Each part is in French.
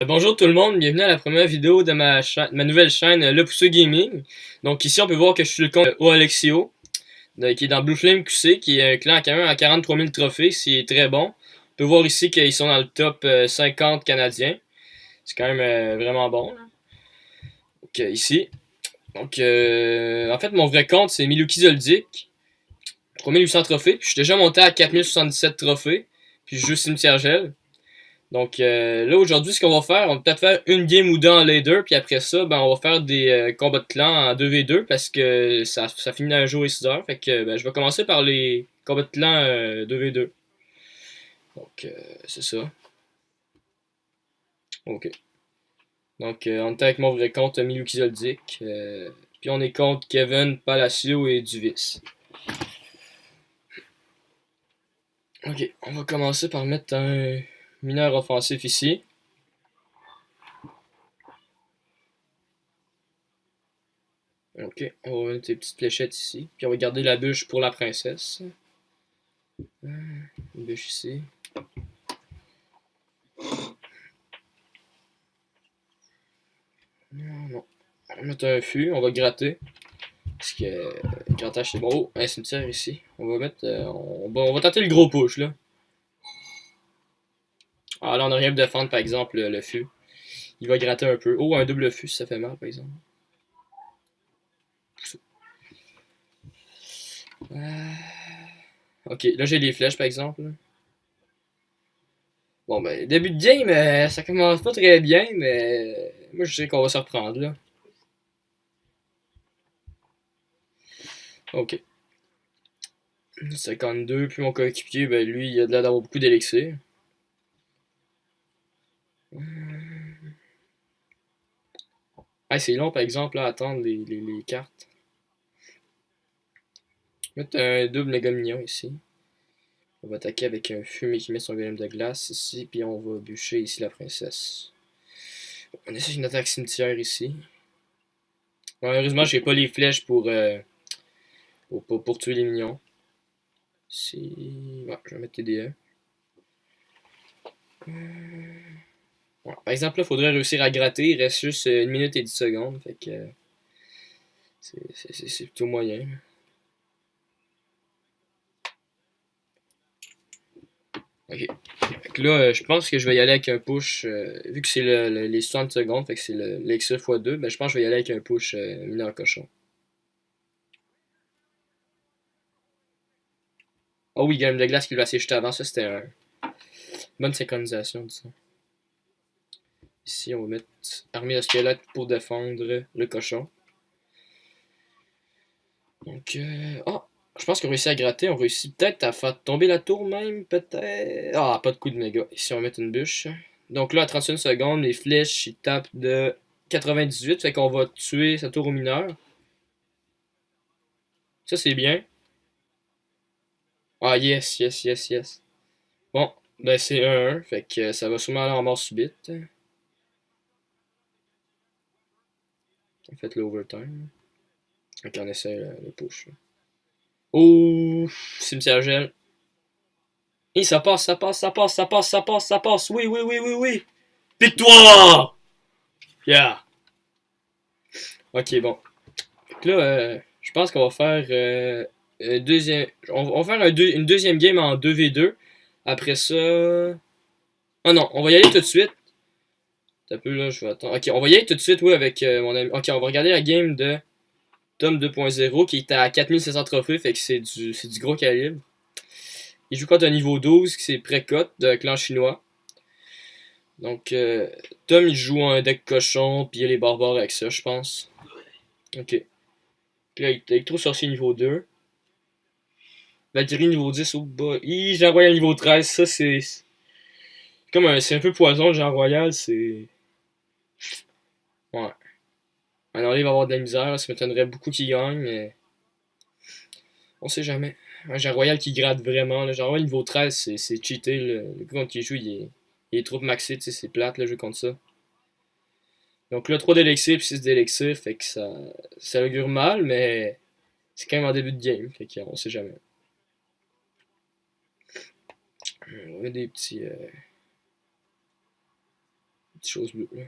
Bonjour tout le monde, bienvenue à la première vidéo de ma nouvelle chaîne Le Pousseux Gaming. Donc ici on peut voir que je suis le compte Alexio, qui est dans Blue Flame QC, qui est un clan quand même à 43 000 trophées, c'est très bon. On peut voir ici qu'ils sont dans le top 50 canadiens, c'est quand même vraiment bon. Là. Donc ici, donc en fait mon vrai compte c'est Miluki Zoldyck, 3800 trophées, puis je suis déjà monté à 4077 trophées, puis je joue Cimetière Gel. Donc là aujourd'hui ce qu'on va faire, on va peut-être faire une game ou deux en ladder, puis après ça, ben on va faire des combats de clans en 2v2 parce que ça finit à 1 jour et 6 heures. Fait que ben, je vais commencer par les combats de clans 2v2. Donc c'est ça. Ok. Donc on est avec mon vrai compte Miluki Zoldyck. Puis on est contre Kevin, Palacio et Duvis. Ok, on va commencer par mettre un mineur offensif ici. Ok, on va mettre des petites fléchettes ici. Puis on va garder la bûche pour la princesse. Une bûche ici. Non, non. On va mettre un fût, on va gratter. Parce que le grattage c'est bon. Oh, un cimetière ici. On va mettre. On va tenter le gros push là. Ah là on a rien pour défendre par exemple le fût. Il va gratter un peu. Oh, un double fût si ça fait mal par exemple. Euh, Ok, là j'ai les flèches par exemple. Bon ben, début de game, ça commence pas très bien, mais moi je sais qu'on va se reprendre là. Ok. 52, puis mon coéquipier, ben lui, il a l'air d'avoir beaucoup d'élixir. Ah, c'est long par exemple là, à attendre les cartes. Mettre un double méga mignon ici. On va attaquer avec un fumier qui met son golem de glace ici, puis on va bûcher ici la princesse. On essaie une attaque cimetière ici. Malheureusement, j'ai pas les flèches pour tuer les minions. Ouais, je vais mettre TDE. Ouais, par exemple, là, il faudrait réussir à gratter. Il reste juste 1 minute et 10 secondes. Fait que c'est plutôt moyen. Ok. Fait que là, je pense que je vais y aller avec un push. Vu que c'est les 60 secondes, fait que c'est l'Elixir x2, ben, je pense que je vais y aller avec un push mineur cochon. Oh oui, Game de glace qui lui a juste avant, ça c'était une bonne synchronisation, disons. Ici, on va mettre armée de squelette pour défendre le cochon. Donc, oh, je pense qu'on réussit à gratter. On réussit peut-être à faire tomber la tour même, peut-être. Ah, pas de coup de méga. Ici, on va mettre une bûche. Donc là, à 31 secondes, les flèches, ils tapent de 98. Fait qu'on va tuer sa tour au mineur. Ça, c'est bien. Ah, yes, yes, yes, yes. Bon, ben c'est 1-1. Fait que ça va sûrement aller en mort subite. On fait l'overtime. Donc on essaie le push. Oh, cimetière gel. Et ça passe, ça passe, ça passe, ça passe, ça passe, ça passe. Oui, oui, oui, oui, oui. Victoire! Yeah. Ok, bon. Donc là, je pense qu'on va faire on va faire une deuxième game en 2v2. Après ça. Ah non, on va y aller tout de suite. T'as peu là, je vais attendre. Ok, on va y aller tout de suite, oui, avec mon ami. Ok, on va regarder la game de Tom 2.0 qui est à 4500 trophées, fait que c'est du gros calibre. Il joue contre un niveau 12 qui c'est précote de clan chinois. Donc, Tom il joue un deck cochon, puis il y a les barbares avec ça, je pense. Ok. Puis là, il est trop sorcier niveau 2. Valkyrie niveau 10 au bas. Jean Royal niveau 13, ça c'est. C'est un peu poison, Jean Royal, c'est. Ouais. Alors là, il va avoir de la misère, ça m'étonnerait beaucoup qu'il gagne, mais. On sait jamais. Un Jean Royal qui gratte vraiment, là. Jean Royal niveau 13, c'est cheaté, le gars contre qui il joue, il est trop maxé, tu sais, c'est plate, le jeu contre ça. Donc là, 3 d'élixir puis 6 d'élixir, fait que ça augure mal, mais c'est quand même en début de game, fait qu'on sait jamais. On a des petits. Petite chose bleue, là.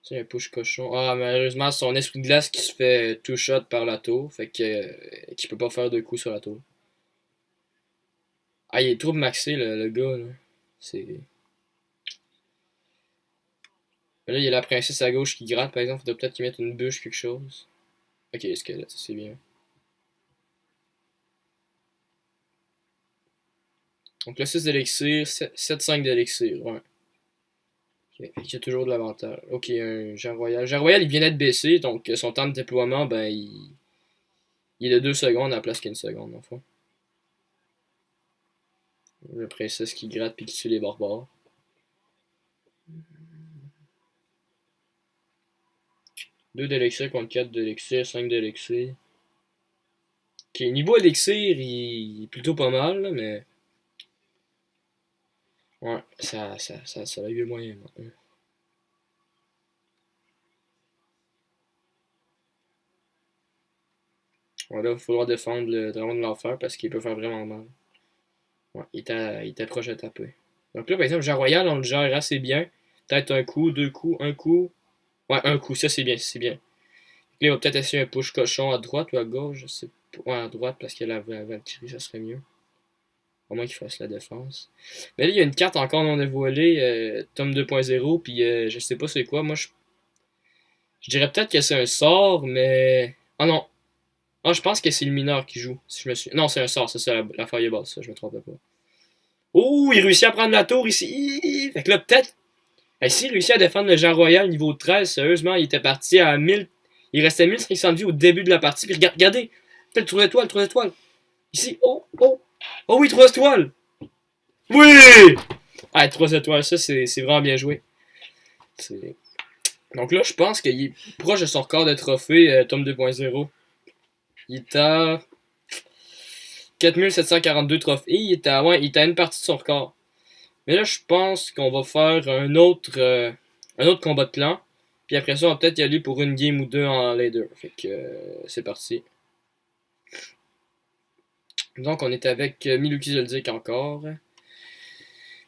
C'est un push cochon. Ah, malheureusement, c'est son esprit de glace qui se fait two shot par la tour. Fait que. Qu'il peut pas faire de coups sur la tour. Ah, il est trop maxé, le gars, là. C'est. Là, il y a la princesse à gauche qui gratte, par exemple. Faudrait peut-être qu'il mette une bûche, quelque chose. Ok, squelette, ça c'est bien. Donc là, 6 d'élixir, 7-5 d'élixir, ouais. Ok, il y a toujours de l'avantage. Ok, un Jean Royal. Jean Royal, il vient d'être baissé, donc son temps de déploiement, ben, il est de 2 secondes à la place qu'une seconde, en fond. La princesse qui gratte puis qui tue les barbares. 2 d'élixir contre 4 d'élixir, 5 d'élixir. Ok, niveau élixir, il est plutôt pas mal, là, mais. Ouais, ça va eu moyen maintenant. Ouais, là, il va falloir défendre le dragon de l'enfer parce qu'il peut faire vraiment mal. Ouais, il était proche de taper. Donc là, par exemple, Jean Royal, on le gère assez bien. Peut-être un coup, deux coups, un coup. Ouais, un coup, ça c'est bien, c'est bien. Là, il va peut-être essayer un push cochon à droite ou à gauche, je sais pas. Ouais, à droite parce que la Valkyrie, ça serait mieux. Au moins qu'il fasse la défense. Mais là, il y a une carte encore non dévoilée, tome 2.0, puis je sais pas c'est quoi. Moi, je dirais peut-être que c'est un sort, mais. Ah non. Ah, je pense que c'est le mineur qui joue. Si je me suis... Non, c'est un sort, c'est ça, la fireball, ça, je me trompe pas. Oh, il réussit à prendre la tour ici. Fait que là, peut-être. S'il réussit à défendre le Jean Royal niveau 13, sérieusement, il était parti à 1000. Il restait 1500 de vie au début de la partie. Puis regardez. Peut-être le trou d'étoile. Ici. Oh, oh. Oh oui, 3 étoiles. Oui! Ah, 3 étoiles, ça, c'est vraiment bien joué. Donc là, je pense qu'il est proche de son record de trophée, tome 2.0. Il est à 4742 trophées. Ouais, il est à une partie de son record. Mais là, je pense qu'on va faire un autre combat de clan. Puis après ça, on va peut-être y aller pour une game ou deux en ladder. Fait que c'est parti. Donc, on est avec Miluki Zoldyck encore.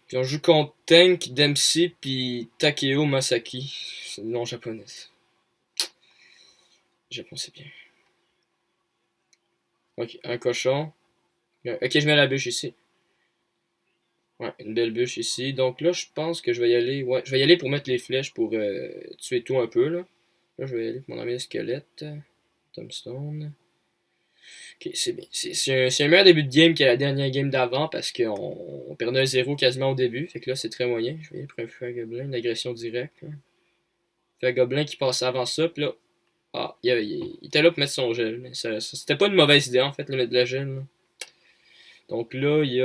Puis on joue contre Tank, Dempsey, puis Takeo Masaki. C'est le nom japonais. Japon, c'est bien. Ok, un cochon. Ok, je mets la bûche ici. Ouais, une belle bûche ici. Donc là, je pense que je vais y aller. Ouais, je vais y aller pour mettre les flèches pour tuer tout un peu, là. Là, je vais y aller pour mon ami squelette. Tombstone. Ok, c'est bien. C'est un meilleur début de game que la dernière game d'avant parce qu'on perdait un 0 quasiment au début. Fait que là, c'est très moyen. Je vais y aller pour un feu à gobelin, une agression directe. Là. Feu à gobelin qui passe avant ça. Puis là, ah, il était là pour mettre son gel. Mais c'était pas une mauvaise idée en fait, de mettre de la gel. Là. Donc là, il y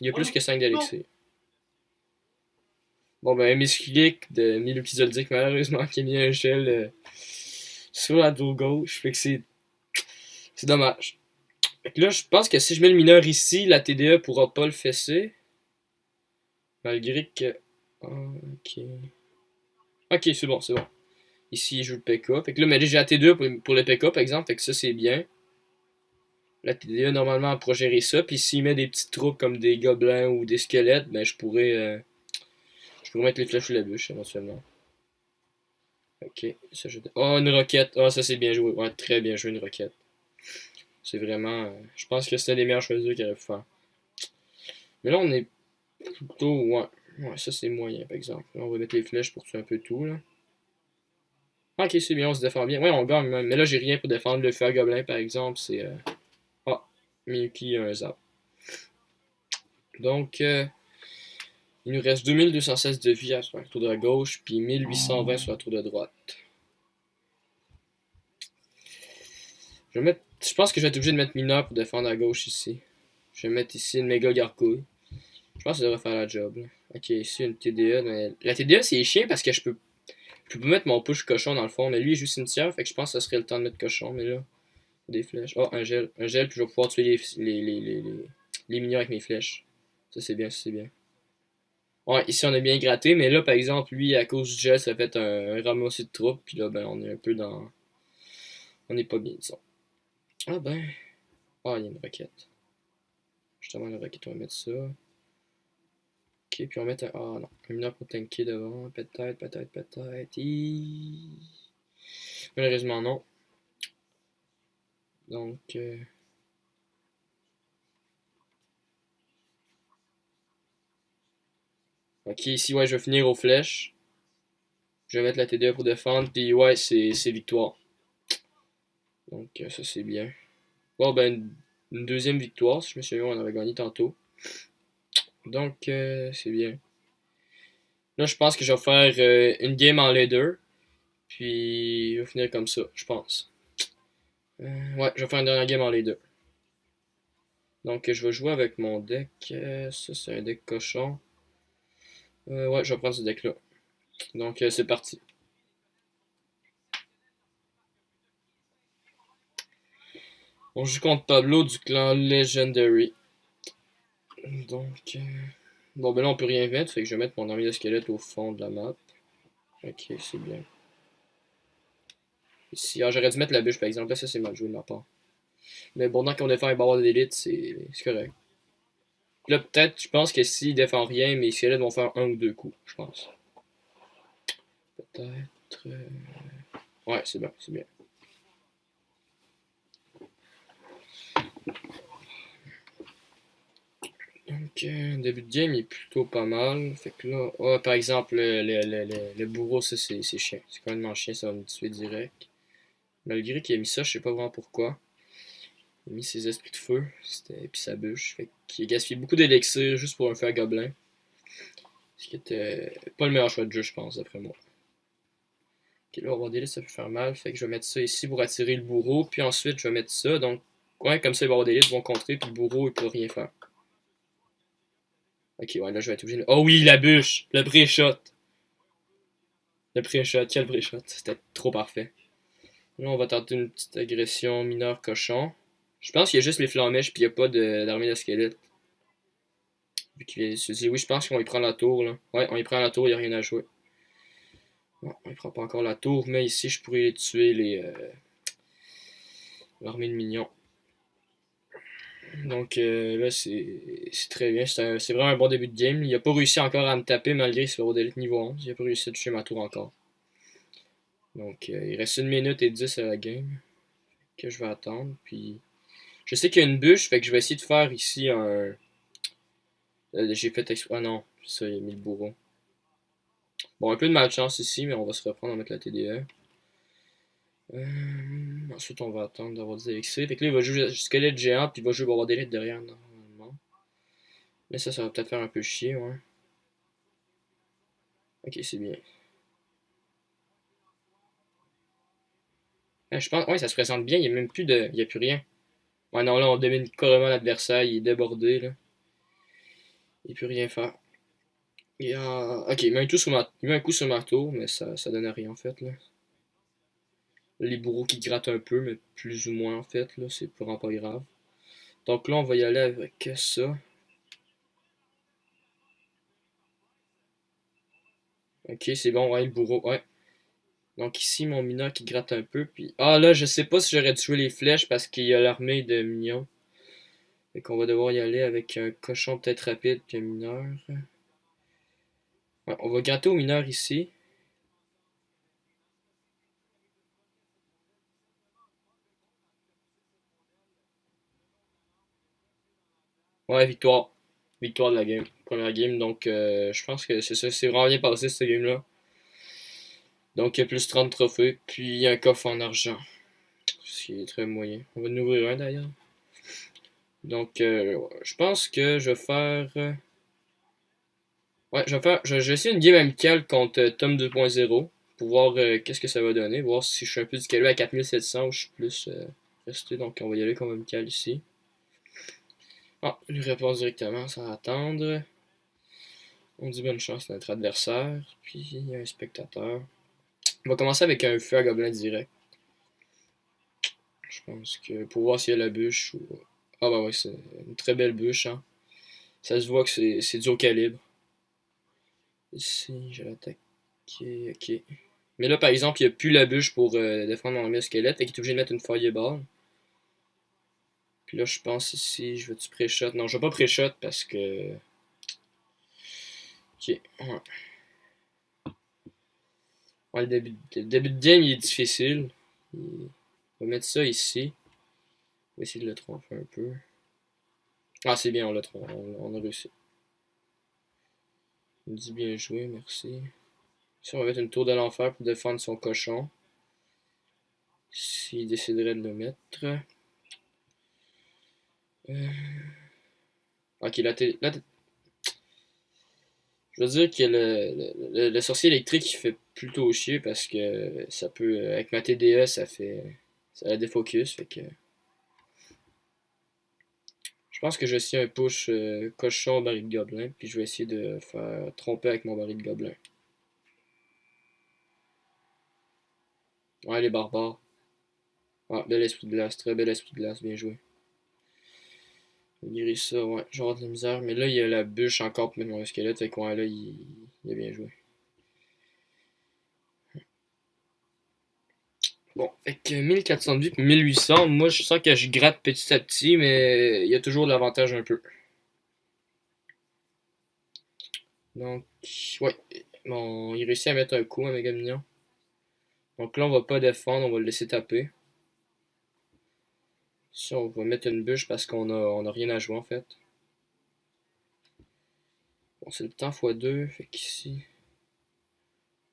a plus que 5 d'élixir. Bon, ben, un misclick de Miluki Zoldyck, malheureusement, qui a mis un gel sur la dos gauche. Fait que c'est dommage. Fait que là, je pense que si je mets le mineur ici, la TDE pourra pas le fesser. Malgré que. Ah, ok. Ok, c'est bon, c'est bon. Ici, il joue le PK. Fait que là, mais j'ai la TDE pour le PK, par exemple. Fait que ça, c'est bien. La TDE, normalement, elle pourra gérer ça. Puis s'il met des petites troupes comme des gobelins ou des squelettes, ben, je pourrais mettre les flèches sous la bûche, éventuellement. Ok, ça, oh, une roquette. Ah, ça, c'est bien joué. Ouais, très bien joué, une roquette. C'est vraiment. Je pense que c'était les meilleurs choix qu'il aurait pu faire. Mais là, on est plutôt. Ouais. Ouais, ça c'est moyen par exemple. Là, on va mettre les flèches pour tuer un peu tout là. Ok, c'est bien, on se défend bien. Ouais, on gagne même. Mais là, j'ai rien pour défendre le fer gobelin par exemple. C'est. Ah, Miyuki a un zap. Donc, il nous reste 2216 de vie sur la tour de gauche, puis 1820 sur la tour de droite. Je pense que je vais être obligé de mettre mineur pour défendre à gauche ici. Je vais mettre ici une méga gargouille. Je pense que ça devrait faire la job. Là. Ok, ici une TDE. Mais... La TDE, c'est chiant parce que je peux pas mettre mon push cochon dans le fond. Mais lui, il joue cimetière. Fait que je pense que ça serait le temps de mettre cochon. Mais là, des flèches. Oh, un gel. Un gel, puis je vais pouvoir tuer les minions avec mes flèches. Ça, c'est bien, ça, c'est bien. Ouais, ici, on a bien gratté. Mais là, par exemple, lui, à cause du gel, ça fait un ramassis de troupes. Puis là, ben, on est un peu dans. On est pas bien, disons. Ah ben. Ah, il y a une roquette. Justement, la roquette, on va mettre ça. Ok, puis on va mettre un. Ah non, un mineur pour tanker devant. Peut-être. Malheureusement, non. Donc. Ok, ici, ouais, je vais finir aux flèches. Je vais mettre la TDA pour défendre. Puis ouais, c'est victoire. Donc, ça, c'est bien. Bon, ben, une deuxième victoire. Si je me souviens, on avait gagné tantôt. Donc, c'est bien. Là, je pense que je vais faire une game en leader. Puis, je vais finir comme ça, je pense. Ouais, je vais faire une dernière game en leader. Donc, je vais jouer avec mon deck. Ça, c'est un deck cochon. Ouais, je vais prendre ce deck-là. Donc, c'est parti. On joue contre Pablo du clan Legendary. Donc, bon, ben là, on peut rien mettre. Fait que je vais mettre mon armée de squelettes au fond de la map. Ok, c'est bien. Ici, ah, j'aurais dû mettre la bûche, par exemple. Là, ça, c'est mal joué de ma part. Mais bon, tant qu'on défend un barreau d'élite, c'est correct. Là, peut-être, je pense que s'il défend rien, mes squelettes vont faire un ou deux coups, je pense. Peut-être. Ouais, c'est bien, c'est bien. Donc, début de game, il est plutôt pas mal. Fait que là, oh, par exemple, le bourreau, ça, c'est chiant. C'est quand même chien, ça va me tuer direct. Malgré qu'il a mis ça, je sais pas vraiment pourquoi. Il a mis ses esprits de feu, c'était puis sa bûche. Fait qu'il a gaspillé beaucoup d'élixir juste pour un feu à gobelin. Ce qui était pas le meilleur choix de jeu, je pense, d'après moi. Ok, là, avoir des listes, ça peut faire mal. Fait que je vais mettre ça ici pour attirer le bourreau. Puis ensuite, je vais mettre ça. Donc, ouais, comme ça, il va avoir des listes, vont contrer. Puis le bourreau, il pourra rien faire. Ok, ouais, là, je vais être obligé de... Oh oui, la bûche! Le pré-shot! Le pré-shot, quel pré-shot? C'était trop parfait. Là, on va tenter une petite agression mineure cochon. Je pense qu'il y a juste les flamèches, puis il n'y a pas d'armée de squelettes. Vu qu'il se dit, oui, je pense qu'on y prend la tour, là. Ouais, on y prend la tour, il n'y a rien à jouer. Bon, on y prend pas encore la tour, mais ici, je pourrais tuer l'armée de minions. Donc là, c'est très bien. C'est vraiment un bon début de game. Il n'a pas réussi encore à me taper malgré ce haut d'élite niveau 11. Il n'a pas réussi à toucher ma tour encore. Donc il reste 1 minute et 10 à la game que je vais attendre. Puis je sais qu'il y a une bûche, fait que je vais essayer de faire ici un. J'ai fait Ah non, ça, il a mis le bourreau. Bon, un peu de malchance ici, mais on va se reprendre, on va mettre la TDE. Ensuite, on va attendre d'avoir des élixirs. Fait que là, il va jouer squelette géant, puis il va jouer avoir des litres derrière, normalement. Mais ça va peut-être faire un peu chier, ouais. Ok, c'est bien. Je pense, ouais, ça se présente bien, il n'y a même plus de. Il n'y a plus rien. Ouais, non, là, on domine carrément l'adversaire, il est débordé, là. Il ne peut rien faire. Ok, il met un coup sur ma tour, mais ça donne à rien, en fait, là. Les bourreaux qui grattent un peu, mais plus ou moins, en fait, là, c'est vraiment pas grave. Donc là, on va y aller avec ça. Ok, c'est bon, ouais, le bourreau, ouais. Donc ici, mon mineur qui gratte un peu, puis... Ah, là, je sais pas si j'aurais dû jouer les flèches, parce qu'il y a l'armée de minions. Fait qu'on va devoir y aller avec un cochon peut-être rapide, puis un mineur. Ouais, on va gratter au mineur ici. Ouais, victoire. Victoire de la game. Première game, donc je pense que c'est ça. C'est vraiment bien passé cette game-là. Donc il y a plus 30 trophées, puis un coffre en argent. Ce qui est très moyen. On va en ouvrir un d'ailleurs. Donc je pense que je vais faire. Ouais, je vais essayer une game amicale contre Tom 2.0 pour voir qu'est-ce que ça va donner. Voir si je suis un peu discalé à 4700 ou je suis plus resté. Donc on va y aller comme amical ici. Ah, lui répond directement sans attendre. On dit bonne chance à notre adversaire. Puis il y a un spectateur. On va commencer avec un feu à gobelin direct. Je pense que pour voir s'il y a la bûche ou. Ah bah ouais, c'est une très belle bûche, hein. Ça se voit que c'est du haut calibre. Ici, je vais l'attaquer. Ok. Mais là, par exemple, il n'y a plus la bûche pour défendre mon armée squelette. Et qu'il est obligé de mettre une fireball. Puis là, je pense ici, je vais-tu pré-shot? Non, je vais pas pré-shot parce que. Ok, ouais. Ouais, le début de game, il est difficile. On va mettre ça ici. On va essayer de le tromper un peu. Ah, c'est bien, on l'a trompé. On a réussi. Il me dit bien joué, merci. Ici, on va mettre une tour de l'enfer pour défendre son cochon. S'il déciderait de le mettre. Ok, là, je veux dire que le sorcier électrique il fait plutôt chier parce que ça peut. Avec ma TDE, ça fait. Ça la défocus. Fait que. Je pense que je vais essayer un push cochon baril de gobelin. Puis je vais essayer de faire tromper avec mon baril de gobelin. Ouais, les barbares. Ouais, bel esprit de glace. Très bel esprit de glace. Bien joué. Guérir ça, ouais. Genre de la misère. Mais là, il y a la bûche encore pour mettre mon squelette. Fait que ouais, là, il a bien joué. Bon, fait que 1400 de vie puis 1800, moi je sens que je gratte petit à petit, mais il y a toujours de l'avantage un peu. Donc, ouais. Bon, il réussit à mettre un coup à Megaminion. Donc là, on va pas défendre, on va le laisser taper. Ça, on va mettre une bûche parce qu'on a rien à jouer en fait. Bon, c'est le temps x2, fait qu'ici,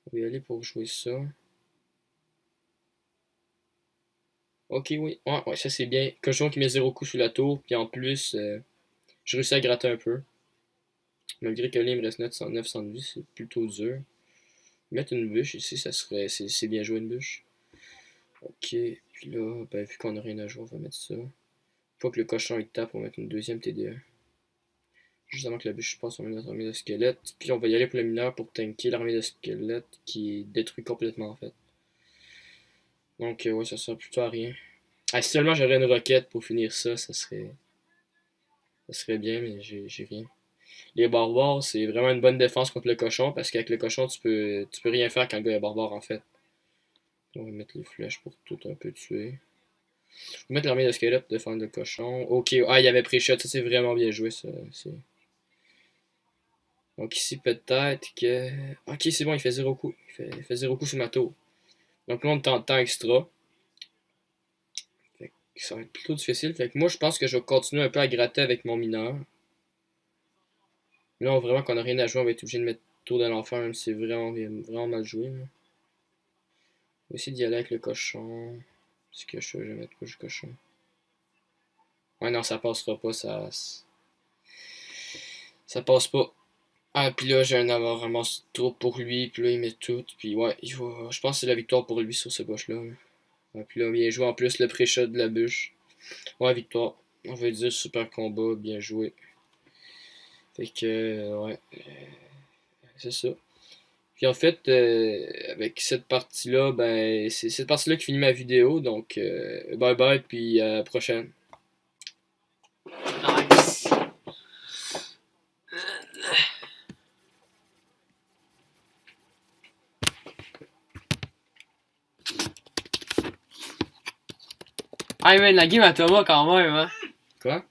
on va y aller pour jouer ça. Ok, oui. Ouais, ouais, ça c'est bien. Cochon qui met 0 coup sous la tour, puis en plus, je réussis à gratter un peu. Malgré que là, il me reste 900 de vie, c'est plutôt dur. Mettre une bûche ici, ça serait. C'est bien joué une bûche. Ok, puis là, ben, vu qu'on a rien à jouer, on va mettre ça. Une fois que le cochon il tape, on va mettre une deuxième TDE. Juste avant que la bûche passe, on va mettre notre armée de squelettes. Puis on va y aller pour le mineur pour tanker l'armée de squelettes qui est détruite complètement en fait. Donc, ouais, ça sert plutôt à rien. Ah, si seulement j'aurais une roquette pour finir ça, ça serait bien, mais j'ai rien. Les barbares, c'est vraiment une bonne défense contre le cochon parce qu'avec le cochon, tu peux rien faire quand le gars est barbare en fait. On va mettre les flèches pour tout un peu tuer. Je vais mettre l'armée de squelettes pour défendre le cochon. Ok, ah, il y avait pré-shot, ça c'est vraiment bien joué ça. Donc ici peut-être que. Ok, c'est bon, il fait 0 coup. Il fait 0 coup sur ma tour. Donc là on tente temps extra. Fait que ça va être plutôt difficile. Fait que moi je pense que je vais continuer un peu à gratter avec mon mineur. Là on vraiment qu'on a rien à jouer, on va être obligé de mettre tour de l'enfer, même si c'est vraiment mal joué. Là. On va essayer d'y aller avec le cochon. Est-ce que je vais mettre pas le cochon? Ouais, non, ça passera pas, ça passe pas. Ah, puis là, j'ai un avoir ramasse trop pour lui, puis là, il met tout, puis ouais, je pense que c'est la victoire pour lui sur ce boss-là. Ouais, puis là, bien joué en plus le pré-shot de la bûche. Ouais, victoire. On va dire super combat, bien joué. Fait que, ouais, c'est ça. Puis en fait, avec cette partie-là, ben, c'est cette partie-là qui finit ma vidéo, donc bye bye, puis à la prochaine. Nice. Ah, mais la game à Thomas quand même, hein. Quoi?